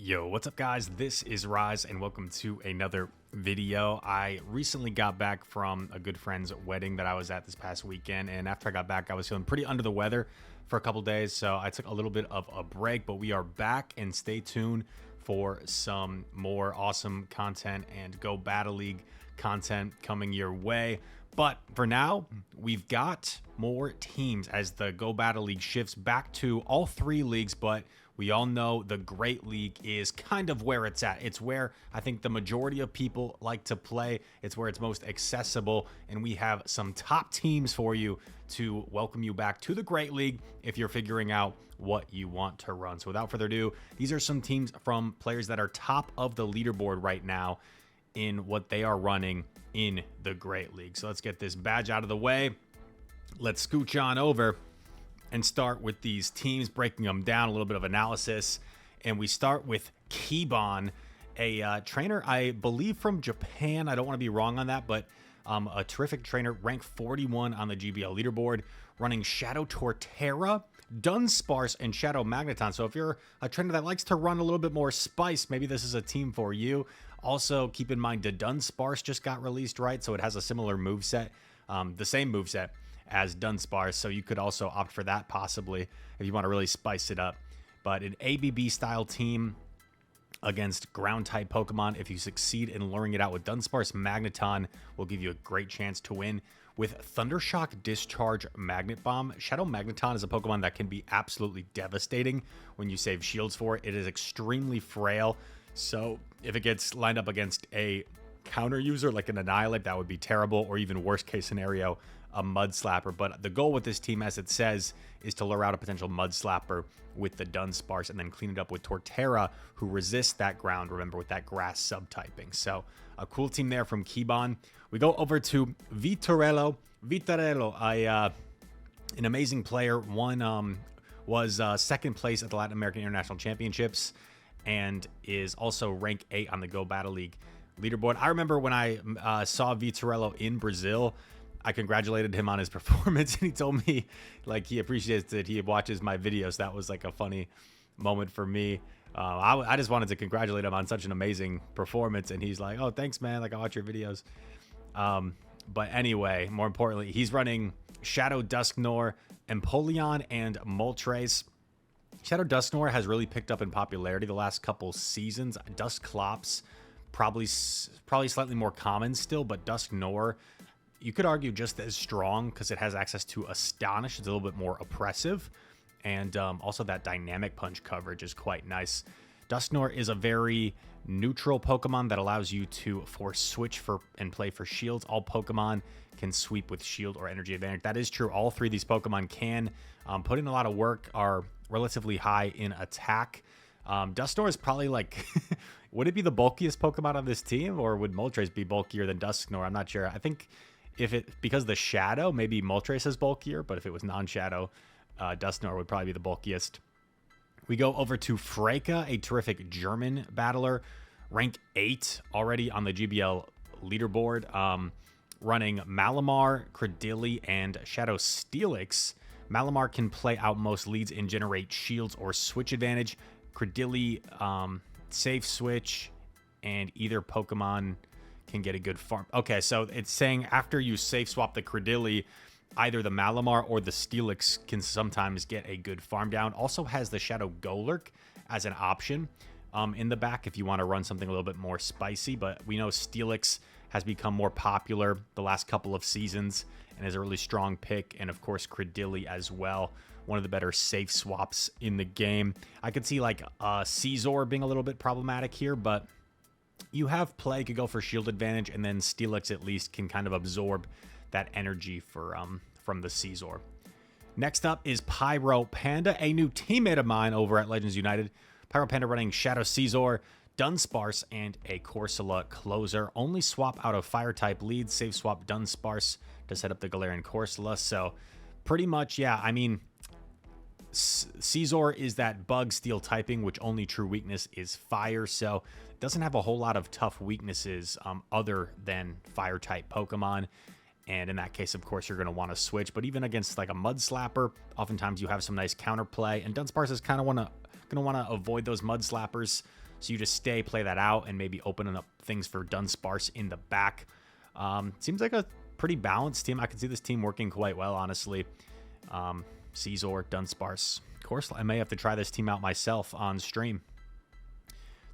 Yo, what's up guys? This is Rise and welcome to another video. I recently got back from a good friend's wedding that I was at this past weekend, and after I got back I was feeling pretty under the weather for a couple days, so I took a little bit of a break, but we are back and stay tuned for some more awesome content and Go Battle League content coming your way. But for now, we've got more teams as the Go Battle League shifts back to all three leagues, but we all know the Great League is kind of where it's at. It's where I think the majority of people like to play. It's where it's most accessible, and we have some top teams for you to welcome you back to the Great League if you're figuring out what you want to run. So without further ado, these are some teams from players that are top of the leaderboard right now in what they are running in the Great League. So let's get this badge out of the way. Let's scooch on over and start with these teams, breaking them down, a little bit of analysis. And we start with Kiebon, a trainer, I believe from Japan. I don't want to be wrong on that, but a terrific trainer, ranked 41 on the GBL leaderboard, running Shadow Torterra, Dunsparce, and Shadow Magneton. So if you're a trainer that likes to run a little bit more spice, maybe this is a team for you. Also, keep in mind the Dunsparce just got released, right? So it has a similar moveset, the same moveset as Dunsparce, so you could also opt for that possibly if you want to really spice it up. But an ABB style team against ground type Pokemon, if you succeed in luring it out with Dunsparce, Magneton will give you a great chance to win. With Thundershock, Discharge, Magnet Bomb, Shadow Magneton is a Pokemon that can be absolutely devastating when you save shields for it. It is extremely frail, so if it gets lined up against a counter user like an Annihilate, that would be terrible, or even worst case scenario, a Mud Slapper. But the goal with this team, as it says, is to lure out a potential Mud Slapper with the Dunsparce and then clean it up with Torterra, who resists that ground, remember, with that grass subtyping. So a cool team there from Kiebon. We go over to Vitorello. Vitorello, an amazing player, was second place at the Latin American International Championships and is also rank 8 on the Go Battle League leaderboard. I remember when I saw Vitorello in Brazil, I congratulated him on his performance, and he told me like he appreciates that he watches my videos. That was like a funny moment for me. I just wanted to congratulate him on such an amazing performance, and he's like, "Oh, thanks, man. Like, I watch your videos." But anyway, more importantly, he's running Shadow Dusknoir, Empoleon, and Moltres. Shadow Dusknoir has really picked up in popularity the last couple seasons. Dusclops probably slightly more common still, but Dusknoir, you could argue just as strong because it has access to Astonish. It's a little bit more oppressive. And also that Dynamic Punch coverage is quite nice. Dusknoir is a very neutral Pokemon that allows you to force switch for and play for shields. All Pokemon can sweep with shield or energy advantage. That is true. All three of these Pokemon can put in a lot of work, are relatively high in attack. Dusknoir is probably like, would it be the bulkiest Pokemon on this team, or would Moltres be bulkier than Dusknoir? I'm not sure. I think because the Shadow, maybe Moltres is bulkier, but if it was non-Shadow, Dusknoir would probably be the bulkiest. We go over to Frea, a terrific German battler, rank 8 already on the GBL leaderboard, running Malamar, Credilli, and Shadow Steelix. Malamar can play out most leads and generate shields or switch advantage. Credilli, safe switch, and either Pokemon can get a good farm. Okay, so it's saying after you safe swap the Credilli, either the Malamar or the Steelix can sometimes get a good farm down. Also has the Shadow Golurk as an option in the back if you want to run something a little bit more spicy, but we know Steelix has become more popular the last couple of seasons and is a really strong pick, and of course Credilli as well, one of the better safe swaps in the game. I could see like Scizor being a little bit problematic here, but you have play, could go for shield advantage, and then Steelix at least can kind of absorb that energy for from the Scizor. Next up is Pyro Panda, a new teammate of mine over at Legends United. Pyro Panda running Shadow Scizor, Dunsparce, and a Corsola closer. Only swap out of fire type leads, save swap Dunsparce to set up the Galarian Corsola. So pretty much, yeah, I mean, Scizor is that bug steel typing, which only true weakness is fire, so it doesn't have a whole lot of tough weaknesses other than fire type Pokemon. And in that case, of course, you're going to want to switch. But even against like a Mud Slapper, oftentimes you have some nice counterplay. And Dunsparce is kind of going to want to avoid those Mud Slappers. So you just stay, play that out, and maybe opening up things for Dunsparce in the back. Seems like a pretty balanced team. I can see this team working quite well, honestly. Caesar, Dunsparce. Of course, I may have to try this team out myself on stream.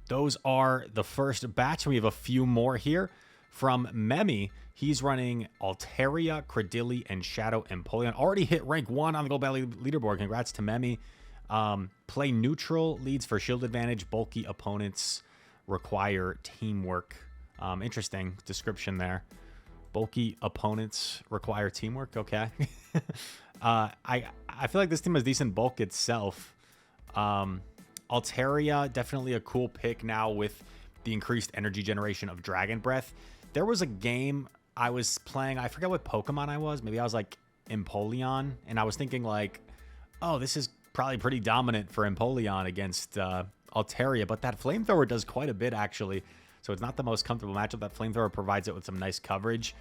Those are the first batch. We have a few more here. From Memi, he's running Altaria, Credilli, and Shadow Empoleon. Already hit rank 1 on the Gold Battle Leaderboard. Congrats to Memi. Play neutral, leads for shield advantage. Bulky opponents require teamwork. Interesting description there. Bulky opponents require teamwork. Okay. I feel like this team has decent bulk itself. Altaria, definitely a cool pick now with the increased energy generation of Dragon Breath. There was a game I was playing, I forget what Pokemon I was. Maybe I was like Empoleon, and I was thinking like, oh, this is probably pretty dominant for Empoleon against Altaria, but that Flamethrower does quite a bit actually. So it's not the most comfortable matchup. That Flamethrower provides it with some nice coverage.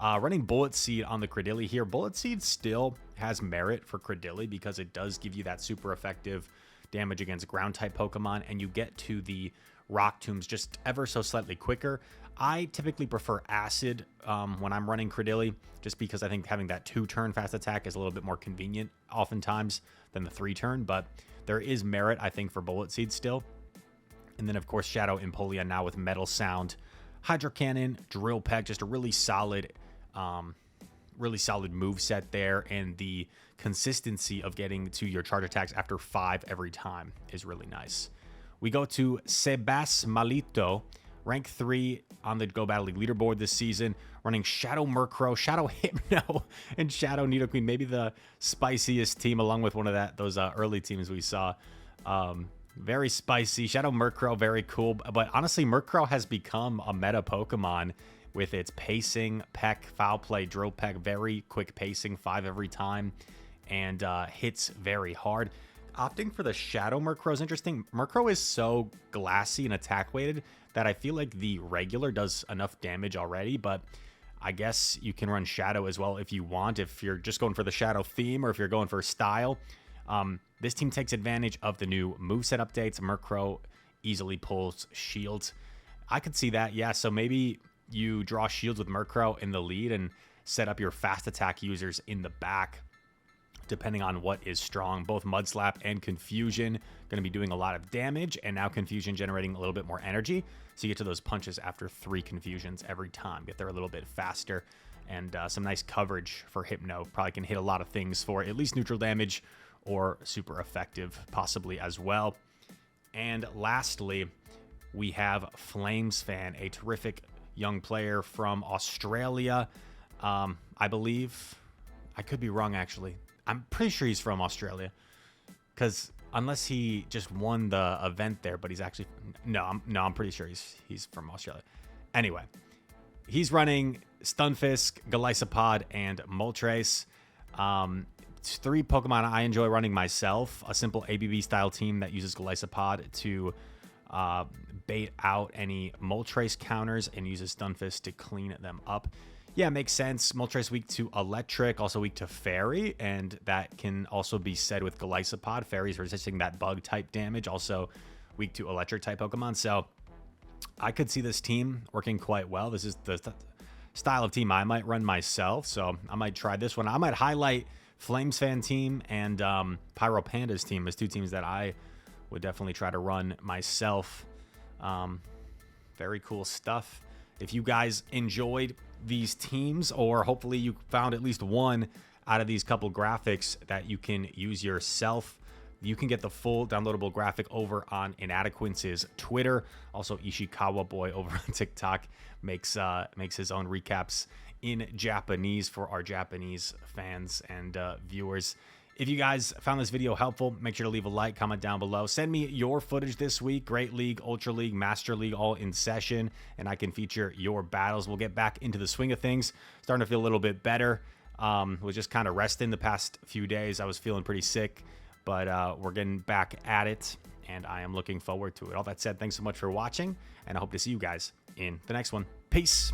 Running Bullet Seed on the Credilli here. Bullet Seed still has merit for Credilli because it does give you that super effective damage against ground type Pokemon, and you get to the Rock Tombs just ever so slightly quicker. I typically prefer Acid when I'm running Credilli, just because I think having that 2-turn fast attack is a little bit more convenient oftentimes than the 3-turn, but there is merit, I think, for Bullet Seed still. And then, of course, Shadow Empoleon now with Metal Sound, Hydro Cannon, Drill Peck, just a really solid move set there, and the consistency of getting to your charge attacks after 5 every time is really nice. We go to Sebas Malito, rank 3 on the Go Battle League leaderboard this season, running Shadow Murkrow, Shadow Hypno, and Shadow Nidoqueen. Maybe the spiciest team along with one of those early teams we saw. Very spicy. Shadow Murkrow, very cool. But honestly, Murkrow has become a meta Pokemon with its pacing, Peck, Foul Play, Drill Peck, very quick pacing, 5 every time, and hits very hard. Opting for the Shadow Murkrow is interesting. Murkrow is so glassy and attack weighted that I feel like the regular does enough damage already, but I guess you can run Shadow as well if you want, if you're just going for the Shadow theme or if you're going for style. This team takes advantage of the new moveset updates. Murkrow easily pulls shields. I could see that, yeah, so maybe you draw shields with Murkrow in the lead and set up your fast attack users in the back, depending on what is strong. Both Mudslap and Confusion going to be doing a lot of damage, and now Confusion generating a little bit more energy. So you get to those punches after 3 Confusions every time. Get there a little bit faster, and some nice coverage for Hypno. Probably can hit a lot of things for at least neutral damage or super effective possibly as well. And lastly, we have Flamesfan, a terrific young player from Australia. I believe, I could be wrong actually. I'm pretty sure he's from Australia, because unless he just won the event there, but he's actually, I'm pretty sure he's from Australia. Anyway, he's running Stunfisk, Golisopod, and Moltres. 3 Pokemon I enjoy running myself. A simple ABB style team that uses Golisopod to bait out any Moltres counters and uses Stunfisk to clean them up. Yeah, makes sense. Moltres weak to Electric, also weak to Fairy, and that can also be said with Golisopod. Fairy's resisting that bug type damage, also weak to Electric type Pokemon. So I could see this team working quite well. This is the style of team I might run myself, so I might try this one. I might highlight Flamesfan team and Pyro Panda's team as 2 teams that I would definitely try to run myself. Very cool stuff. If you guys enjoyed these teams, or hopefully you found at least one out of these couple graphics that you can use yourself, you can get the full downloadable graphic over on Inadequence's Twitter. Also, Ishikawa Boy over on TikTok makes his own recaps in Japanese for our Japanese fans and viewers. If you guys found this video helpful, make sure to leave a like, comment down below. Send me your footage this week. Great League, Ultra League, Master League, all in session, and I can feature your battles. We'll get back into the swing of things. Starting to feel a little bit better. Was just kind of resting the past few days. I was feeling pretty sick, but we're getting back at it, and I am looking forward to it. All that said, thanks so much for watching, and I hope to see you guys in the next one. Peace.